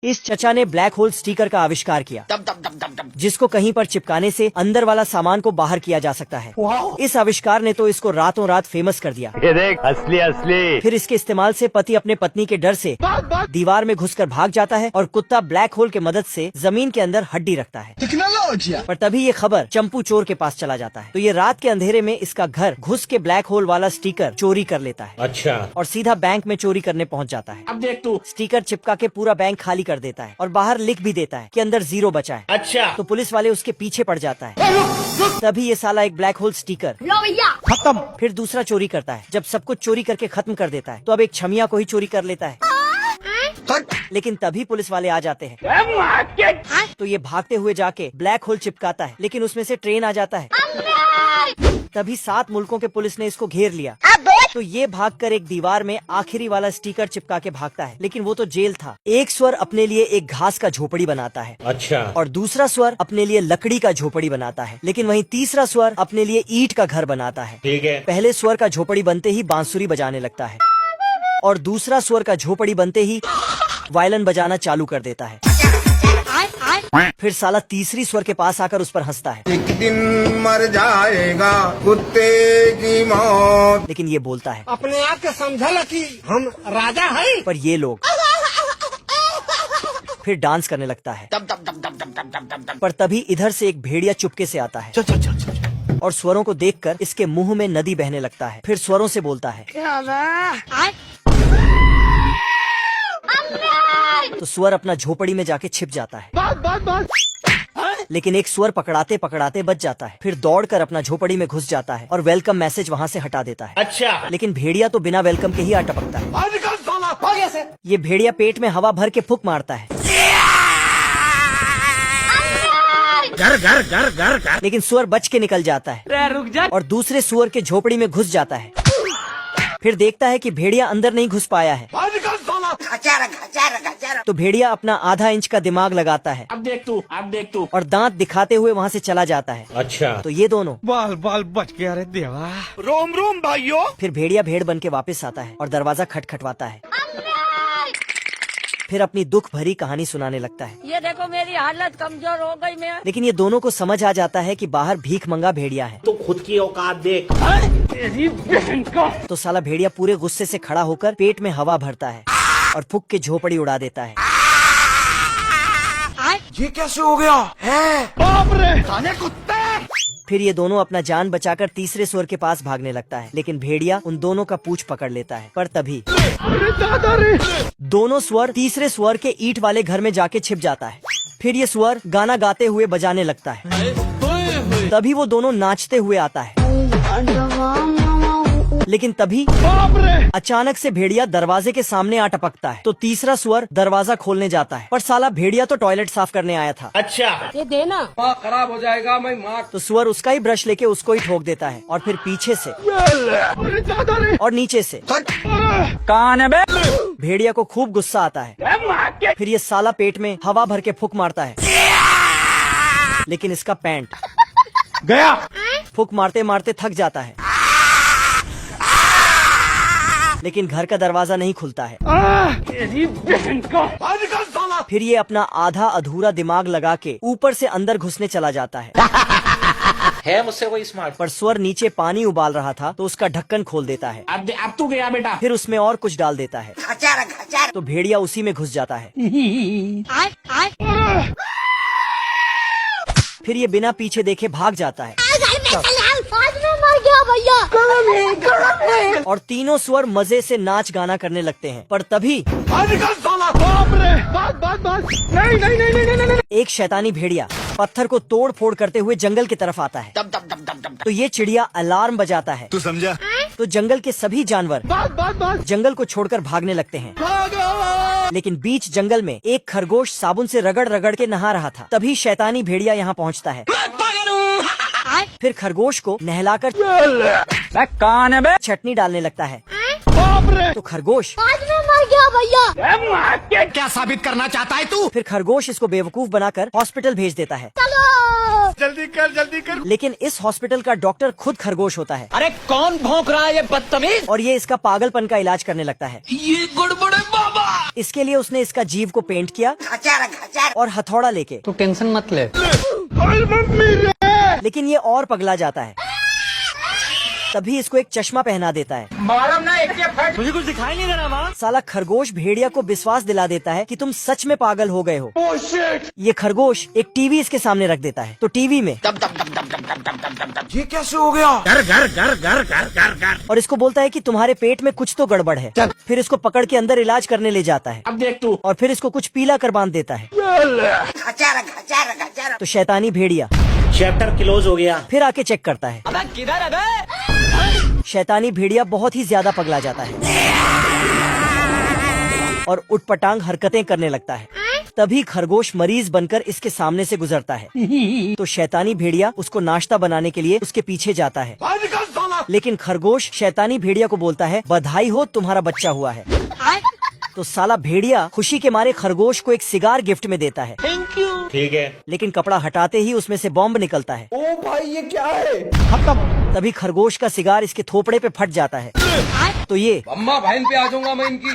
इस चचा ने ब्लैक होल स्टिकर का आविष्कार किया, जिसको कहीं पर चिपकाने से अंदर वाला सामान को बाहर किया जा सकता है। इस आविष्कार ने तो इसको रातों रात फेमस कर दिया। ये देख, असली असली। फिर इसके इस्तेमाल से पति अपने पत्नी के डर से दीवार में घुसकर भाग जाता है और कुत्ता ब्लैक होल के मदद से जमीन के अंदर हड्डी रखता है। पर तभी ये खबर चंपू चोर के पास चला जाता है, तो ये रात के अंधेरे में इसका घर घुस के ब्लैक होल वाला स्टिकर चोरी कर लेता है। अच्छा। और सीधा बैंक में चोरी करने पहुंच जाता है। अब देख तू। स्टिकर चिपका के पूरा बैंक खाली कर देता है और बाहर लिख भी देता है कि अंदर 0 बचा है। अच्छा। तो पुलिस वाले उसके पीछे पड़ जाता है। तभी ये साला एक ब्लैक होल स्टिकर खत्म। फिर दूसरा चोरी करता है। जब सब कुछ चोरी करके खत्म कर देता है तो अब एक छमिया को ही चोरी कर लेता है। लेकिन तभी पुलिस वाले आ जाते हैं, तो ये भागते हुए जाके ब्लैक होल चिपकाता है, लेकिन उसमें से ट्रेन आ जाता है। तभी 7 मुल्कों के पुलिस ने इसको घेर लिया, तो ये भागकर एक दीवार में आखिरी वाला स्टिकर चिपका के भागता है, लेकिन वो तो जेल था। एक स्वर अपने लिए एक घास का झोपड़ी बनाता है। अच्छा। और दूसरा स्वर अपने लिए लकड़ी का झोपड़ी बनाता है, लेकिन वहीं तीसरा स्वर अपने लिए ईंट का घर बनाता है। ठीक है। पहले स्वर का झोपड़ी बनते ही बांसुरी बजाने लगता है और दूसरा स्वर का झोपड़ी बनते ही वायलिन बजाना चालू कर देता है। फिर साला तीसरी स्वर के पास आकर उस पर हंसता है। एक दिन मर जाएगा कुत्ते की मौत। लेकिन ये बोलता है, अपने आप के समझल कि हम राजा हैं। पर ये लोग फिर डांस करने लगता है। पर तभी इधर से एक भेड़िया चुपके से आता है और स्वरों को देखकर इसके मुंह में नदी बहने लगता है। फिर स्वरों से बोलता है, तो स्वर अपना झोपड़ी में जाके छिप जाता है। लेकिन एक स्वर पकड़ाते पकड़ाते बच जाता है। फिर दौड़कर अपना झोपड़ी में घुस जाता है और वेलकम मैसेज वहाँ से हटा देता है। अच्छा। लेकिन भेड़िया तो बिना वेलकम के ही आ टपकता है। ये भेड़िया पेट में हवा भर के फूंक मारता है। घर घर घर घर घर। लेकिन सुअर बच के निकल जाता है रुक जा। और दूसरे सुअर के झोपड़ी में घुस जाता है। फिर देखता है कि भेड़िया अंदर नहीं घुस पाया है, तो भेड़िया अपना आधा इंच का दिमाग लगाता है। अब देख तू। और दांत दिखाते हुए वहाँ से चला जाता है। अच्छा। तो ये दोनों बाल बाल बच गया रे देवा। रोम रोम भाइयों। फिर भेड़िया भेड़ बन के वापस आता है और दरवाजा खटखटवाता है। फिर अपनी दुख भरी कहानी सुनाने लगता है। ये देखो मेरी हालत कमजोर हो गई मैं। लेकिन ये दोनों को समझ आ जाता है कि बाहर भीख मंगा भेड़िया है। तो खुद की औकात देख। तो साला भेड़िया पूरे गुस्से से खड़ा होकर पेट में हवा भरता है और फूंक के झोपड़ी उड़ा देता है। ये कैसे हो गया है? बाप रे, खाने कुत्ते। फिर ये दोनों अपना जान बचाकर तीसरे सुअर के पास भागने लगता है, लेकिन भेड़िया उन दोनों का पूंछ पकड़ लेता है। पर तभी दोनों सुअर तीसरे सुअर के ईंट वाले घर में जाके छिप जाता है। फिर ये सुअर गाना गाते हुए बजाने लगता है। तभी वो दोनों नाचते हुए आता है। लेकिन तभी अचानक से भेड़िया दरवाजे के सामने आ टपकता है, तो तीसरा सुअर दरवाजा खोलने जाता है। पर साला भेड़िया तो टॉयलेट साफ करने आया था। अच्छा। ये देना। खराब हो जाएगा मैं माँ। तो सुअर उसका ही ब्रश लेके उसको ही ठोक देता है और फिर पीछे से और नीचे से। कौन है बे? भेड़िया को खूब गुस्सा आता है। फिर ये साला पेट में हवा भर के फूंक मारता है, लेकिन इसका पैंट गया। फूंक मारते मारते थक जाता है, लेकिन घर का दरवाजा नहीं खुलता है। फिर ये अपना आधा अधूरा दिमाग लगा के ऊपर से अंदर घुसने चला जाता है मुझसे कोई स्मार्ट। पर स्वर नीचे पानी उबाल रहा था, तो उसका ढक्कन खोल देता है। अब तू गया बेटा। फिर उसमें और कुछ डाल देता है, तो भेड़िया उसी में घुस जाता है। फिर ये बिना पीछे देखे भाग जाता है और तीनों स्वर मजे से नाच गाना करने लगते हैं। पर तभी एक शैतानी भेड़िया पत्थर को तोड़ फोड़ करते हुए जंगल की तरफ आता है। तो ये चिड़िया अलार्म बजाता है। तू समझा? तो जंगल के सभी जानवर जंगल को छोड़कर भागने लगते हैं। लेकिन बीच जंगल में एक खरगोश साबुन से रगड़ रगड़ के नहा रहा था। तभी शैतानी भेड़िया यहाँ पहुँचता है। फिर खरगोश को नहलाकर कौन है बे? चटनी डालने लगता है। तो खरगोश मर गया भैया। क्या साबित करना चाहता है तू? फिर खरगोश इसको बेवकूफ बनाकर हॉस्पिटल भेज देता है। चलो। जल्दी कर जल्दी कर। लेकिन इस हॉस्पिटल का डॉक्टर खुद खरगोश होता है अरे कौन भौंक रहा है ये बदतमीज? और ये इसका पागलपन का इलाज करने लगता है। ये गड़बड़ है बाबा। इसके लिए उसने इसका जीभ को पेंट किया और हथौड़ा लेके। तू टेंशन मत ले। लेकिन ये और पगला जाता है। तभी इसको एक चश्मा पहना देता है। मालूम ना एक फट। मुझे कुछ दिखाई नहीं दे रहा माँ। साला खरगोश भेड़िया को विश्वास दिला देता है कि तुम सच में पागल हो गए हो। ये खरगोश एक टीवी इसके सामने रख देता है। तो टीवी में ये कैसे हो गया? घर घर घर घर घर घर घर। और इसको बोलता है कि तुम्हारे पेट में कुछ तो गड़बड़ है। फिर इसको पकड़ के अंदर इलाज करने ले जाता है। अब देख तू। और फिर इसको कुछ पीला कर बांध देता है। तो शैतानी भेड़िया चैप्टर क्लोज हो गया। फिर आके चेक करता है। अबे किधर है बे? शैतानी भेड़िया बहुत ही ज्यादा पगला जाता है और उटपटांग हरकतें करने लगता है। तभी खरगोश मरीज बनकर इसके सामने से गुजरता है। तो शैतानी भेड़िया उसको नाश्ता बनाने के लिए उसके पीछे जाता है। लेकिन खरगोश शैतानी भेड़िया को बोलता है, बधाई हो तुम्हारा बच्चा हुआ है। तो साला भेड़िया खुशी के मारे खरगोश को एक सिगार गिफ्ट में देता है। ठीक है। लेकिन कपड़ा हटाते ही उसमें से बॉम्ब निकलता है। ओ भाई ये क्या है? तभी खरगोश का सिगार इसके थोपड़े पे फट जाता है। तो ये अम्मा बहन पे आ जाऊंगा मैं इनकी।